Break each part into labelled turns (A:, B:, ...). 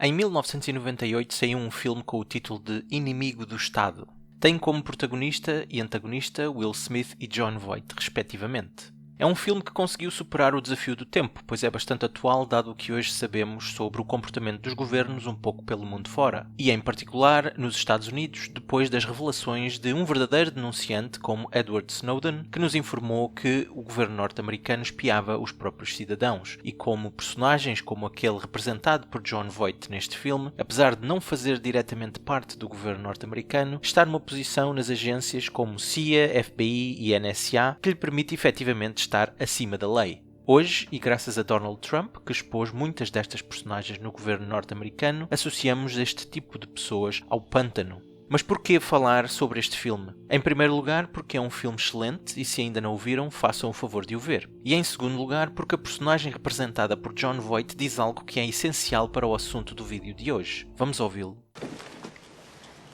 A: Em 1998 saiu um filme com o título de Inimigo do Estado. Tem como protagonista e antagonista Will Smith e Jon Voight, respectivamente. É um filme que conseguiu superar o desafio do tempo, pois é bastante atual dado o que hoje sabemos sobre o comportamento dos governos um pouco pelo mundo fora, e em particular nos Estados Unidos, depois das revelações de um verdadeiro denunciante como Edward Snowden, que nos informou que o governo norte-americano espiava os próprios cidadãos, e como personagens como aquele representado por Jon Voight neste filme, apesar de não fazer diretamente parte do governo norte-americano, está numa posição nas agências como CIA, FBI e NSA que lhe permite efetivamente estar acima da lei. Hoje, e graças a Donald Trump, que expôs muitas destas personagens no governo norte-americano, associamos este tipo de pessoas ao pântano. Mas porquê falar sobre este filme? Em primeiro lugar, porque é um filme excelente e se ainda não o viram, façam o favor de o ver. E em segundo lugar, porque a personagem representada por Jon Voight diz algo que é essencial para o assunto do vídeo de hoje. Vamos ouvi-lo.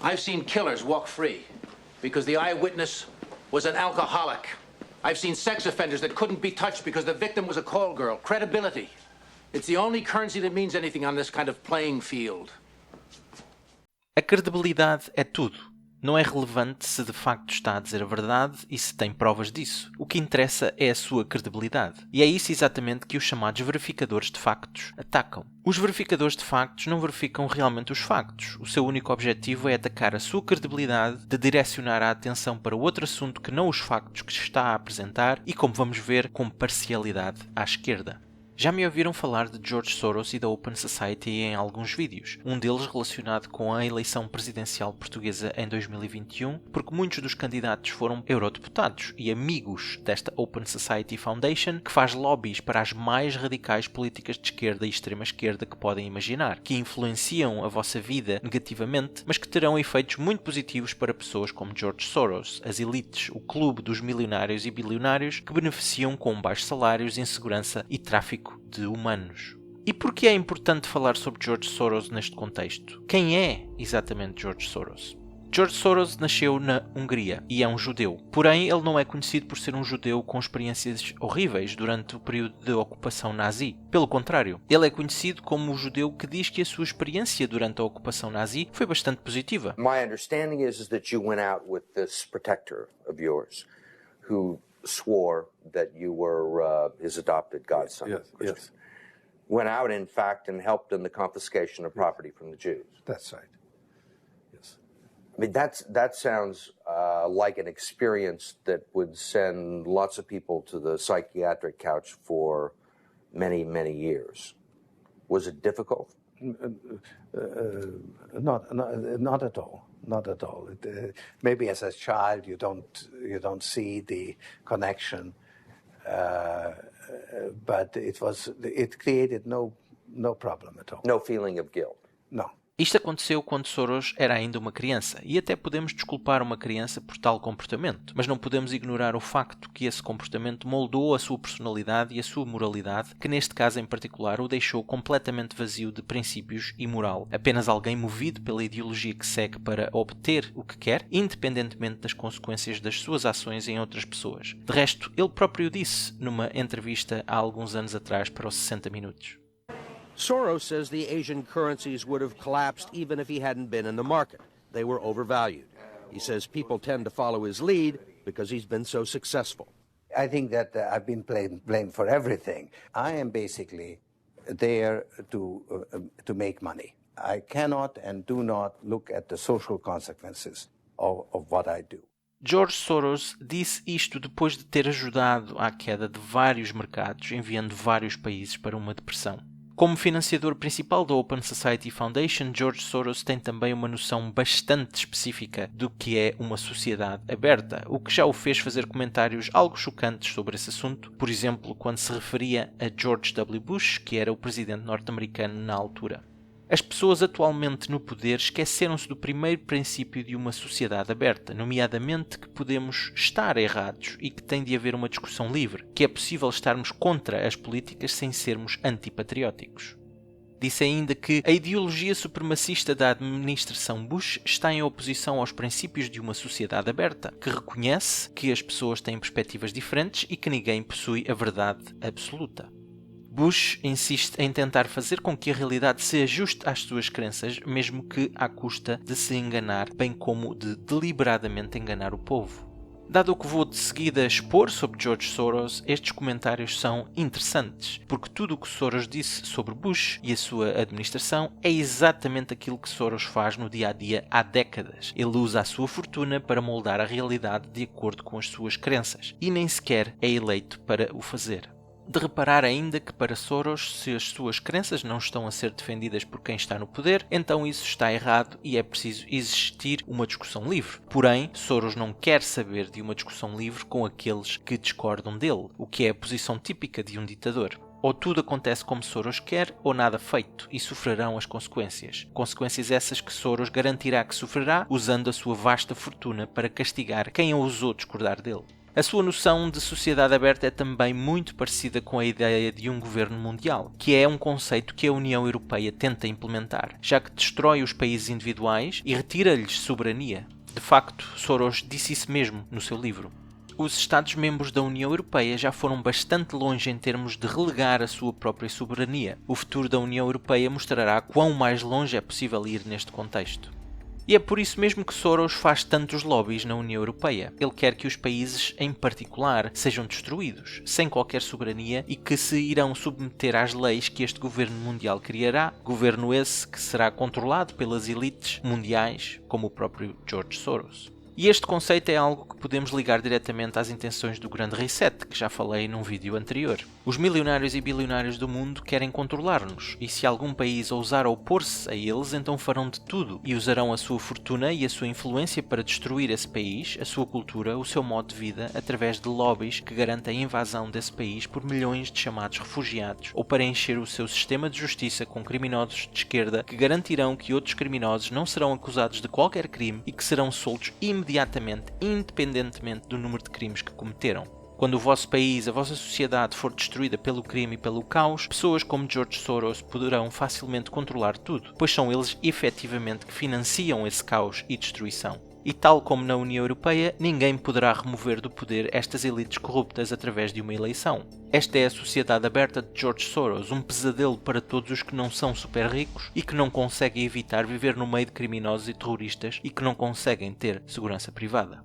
B: I've seen killers walk free because the eyewitness was an alcoholic. I've seen sex offenders that couldn't be touched because the victim was a call girl. Credibility. It's the only currency that means anything on this kind of playing field.
A: A credibilidade é tudo. Não é relevante se de facto está a dizer a verdade e se tem provas disso. O que interessa é a sua credibilidade. E é isso exatamente que os chamados verificadores de factos atacam. Os verificadores de factos não verificam realmente os factos. O seu único objetivo é atacar a sua credibilidade, de direcionar a atenção para outro assunto que não os factos que se está a apresentar e, como vamos ver, com parcialidade à esquerda. Já me ouviram falar de George Soros e da Open Society em alguns vídeos, um deles relacionado com a eleição presidencial portuguesa em 2021, porque muitos dos candidatos foram eurodeputados e amigos desta Open Society Foundation, que faz lobbies para as mais radicais políticas de esquerda e extrema-esquerda que podem imaginar, que influenciam a vossa vida negativamente, mas que terão efeitos muito positivos para pessoas como George Soros, as elites, o clube dos milionários e bilionários que beneficiam com baixos salários, insegurança e tráfico de humanos. E por que é importante falar sobre George Soros neste contexto? Quem é exatamente George Soros? George Soros nasceu na Hungria e é um judeu. Porém, ele não é conhecido por ser um judeu com experiências horríveis durante o período de ocupação nazi. Pelo contrário, ele é conhecido como o judeu que diz que a sua experiência durante a ocupação nazi foi bastante positiva.
C: My understanding is that you went out with this protector of yours who swore that you were his adopted godson.
D: Yes.
C: Went out, in fact, and helped in the confiscation of property from the Jews.
D: That's right. Yes.
C: I mean, that sounds like an experience that would send lots of people to the psychiatric couch for many, many years. Was it difficult?
D: Not at all. Not at all. Maybe as a child you don't see the connection, but it created no problem at all.
C: No feeling of guilt.
D: No.
A: Isto aconteceu quando Soros era ainda uma criança, e até podemos desculpar uma criança por tal comportamento, mas não podemos ignorar o facto que esse comportamento moldou a sua personalidade e a sua moralidade, que neste caso em particular o deixou completamente vazio de princípios e moral, apenas alguém movido pela ideologia que segue para obter o que quer, independentemente das consequências das suas ações em outras pessoas. De resto, ele próprio disse numa entrevista há alguns anos atrás para os 60 Minutos.
E: Soros says the Asian currencies would have collapsed even if he hadn't been in the market. They were overvalued. He says people tend to follow his lead because he's been so successful.
D: I think that I've been blamed for everything. I am basically there to make money. I cannot and do not look at the social consequences of what I do.
A: George Soros disse isto depois de ter ajudado à queda de vários mercados, enviando vários países para uma depressão. Como financiador principal da Open Society Foundation, George Soros tem também uma noção bastante específica do que é uma sociedade aberta, o que já o fez fazer comentários algo chocantes sobre esse assunto, por exemplo, quando se referia a George W. Bush, que era o presidente norte-americano na altura. As pessoas atualmente no poder esqueceram-se do primeiro princípio de uma sociedade aberta, nomeadamente que podemos estar errados e que tem de haver uma discussão livre, que é possível estarmos contra as políticas sem sermos antipatrióticos. Disse ainda que a ideologia supremacista da administração Bush está em oposição aos princípios de uma sociedade aberta, que reconhece que as pessoas têm perspectivas diferentes e que ninguém possui a verdade absoluta. Bush insiste em tentar fazer com que a realidade se ajuste às suas crenças, mesmo que à custa de se enganar, bem como de deliberadamente enganar o povo. Dado o que vou de seguida expor sobre George Soros, estes comentários são interessantes, porque tudo o que Soros disse sobre Bush e a sua administração é exatamente aquilo que Soros faz no dia-a-dia há décadas. Ele usa a sua fortuna para moldar a realidade de acordo com as suas crenças, e nem sequer é eleito para o fazer. De reparar ainda que para Soros, se as suas crenças não estão a ser defendidas por quem está no poder, então isso está errado e é preciso existir uma discussão livre. Porém, Soros não quer saber de uma discussão livre com aqueles que discordam dele, o que é a posição típica de um ditador. Ou tudo acontece como Soros quer, ou nada feito, e sofrerão as consequências. Consequências essas que Soros garantirá que sofrerá, usando a sua vasta fortuna para castigar quem ousou discordar dele. A sua noção de sociedade aberta é também muito parecida com a ideia de um governo mundial, que é um conceito que a União Europeia tenta implementar, já que destrói os países individuais e retira-lhes soberania. De facto, Soros disse isso mesmo no seu livro. Os Estados-membros da União Europeia já foram bastante longe em termos de relegar a sua própria soberania. O futuro da União Europeia mostrará quão mais longe é possível ir neste contexto. E é por isso mesmo que Soros faz tantos lobbies na União Europeia. Ele quer que os países, em particular, sejam destruídos, sem qualquer soberania e que se irão submeter às leis que este governo mundial criará, governo esse que será controlado pelas elites mundiais, como o próprio George Soros. E este conceito é algo que podemos ligar diretamente às intenções do Grande Reset, que já falei num vídeo anterior. Os milionários e bilionários do mundo querem controlar-nos, e se algum país ousar opor-se a eles, então farão de tudo, e usarão a sua fortuna e a sua influência para destruir esse país, a sua cultura, o seu modo de vida, através de lobbies que garantem a invasão desse país por milhões de chamados refugiados, ou para encher o seu sistema de justiça com criminosos de esquerda que garantirão que outros criminosos não serão acusados de qualquer crime e que serão soltos imediatamente, independentemente do número de crimes que cometeram. Quando o vosso país, a vossa sociedade for destruída pelo crime e pelo caos, pessoas como George Soros poderão facilmente controlar tudo, pois são eles efetivamente que financiam esse caos e destruição. E tal como na União Europeia, ninguém poderá remover do poder estas elites corruptas através de uma eleição. Esta é a sociedade aberta de George Soros, um pesadelo para todos os que não são super ricos e que não conseguem evitar viver no meio de criminosos e terroristas e que não conseguem ter segurança privada.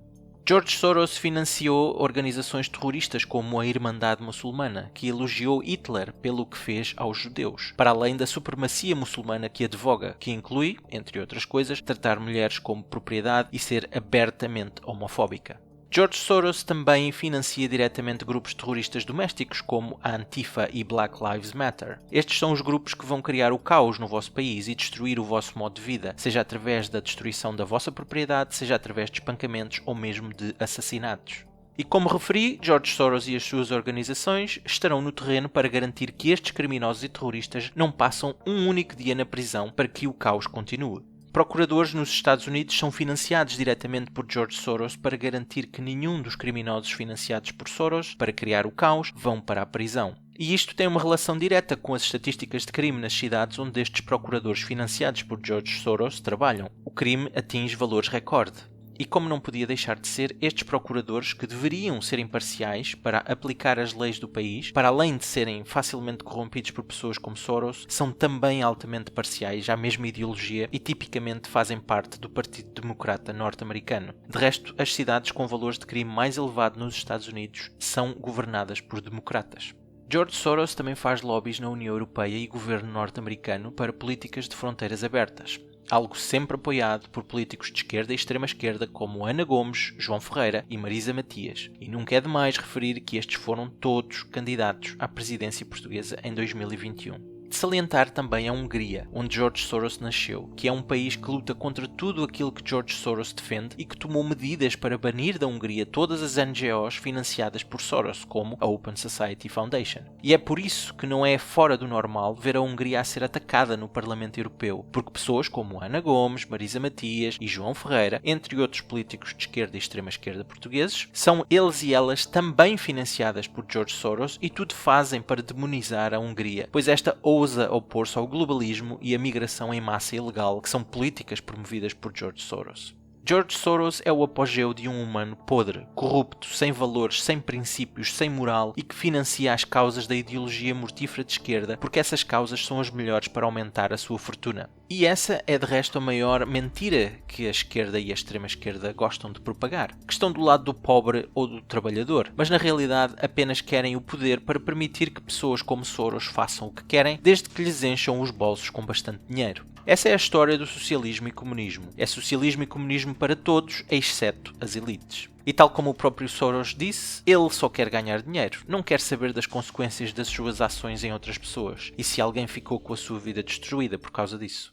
A: George Soros financiou organizações terroristas como a Irmandade Muçulmana, que elogiou Hitler pelo que fez aos judeus, para além da supremacia muçulmana que advoga, que inclui, entre outras coisas, tratar mulheres como propriedade e ser abertamente homofóbica. George Soros também financia diretamente grupos terroristas domésticos como a Antifa e Black Lives Matter. Estes são os grupos que vão criar o caos no vosso país e destruir o vosso modo de vida, seja através da destruição da vossa propriedade, seja através de espancamentos ou mesmo de assassinatos. E como referi, George Soros e as suas organizações estarão no terreno para garantir que estes criminosos e terroristas não passam um único dia na prisão para que o caos continue. Procuradores nos Estados Unidos são financiados diretamente por George Soros para garantir que nenhum dos criminosos financiados por Soros para criar o caos vão para a prisão. E isto tem uma relação direta com as estatísticas de crime nas cidades onde estes procuradores financiados por George Soros trabalham. O crime atinge valores recorde. E como não podia deixar de ser, estes procuradores, que deveriam ser imparciais para aplicar as leis do país, para além de serem facilmente corrompidos por pessoas como Soros, são também altamente parciais à mesma ideologia e tipicamente fazem parte do Partido Democrata norte-americano. De resto, as cidades com valores de crime mais elevado nos Estados Unidos são governadas por democratas. George Soros também faz lobbies na União Europeia e governo norte-americano para políticas de fronteiras abertas, algo sempre apoiado por políticos de esquerda e extrema-esquerda como Ana Gomes, João Ferreira e Marisa Matias. E nunca é demais referir que estes foram todos candidatos à presidência portuguesa em 2021. De salientar também a Hungria, onde George Soros nasceu, que é um país que luta contra tudo aquilo que George Soros defende e que tomou medidas para banir da Hungria todas as NGOs financiadas por Soros, como a Open Society Foundation. E é por isso que não é fora do normal ver a Hungria a ser atacada no Parlamento Europeu, porque pessoas como Ana Gomes, Marisa Matias e João Ferreira, entre outros políticos de esquerda e extrema-esquerda portugueses, são eles e elas também financiadas por George Soros e tudo fazem para demonizar a Hungria, pois esta ousa opor-se ao globalismo e à migração em massa ilegal, que são políticas promovidas por George Soros. George Soros é o apogeu de um humano podre, corrupto, sem valores, sem princípios, sem moral e que financia as causas da ideologia mortífera de esquerda porque essas causas são as melhores para aumentar a sua fortuna. E essa é de resto a maior mentira que a esquerda e a extrema-esquerda gostam de propagar, que estão do lado do pobre ou do trabalhador, mas na realidade apenas querem o poder para permitir que pessoas como Soros façam o que querem, desde que lhes encham os bolsos com bastante dinheiro. Essa é a história do socialismo e comunismo. É socialismo e comunismo para todos, exceto as elites. E tal como o próprio Soros disse, ele só quer ganhar dinheiro, não quer saber das consequências das suas ações em outras pessoas, e se alguém ficou com a sua vida destruída por causa disso.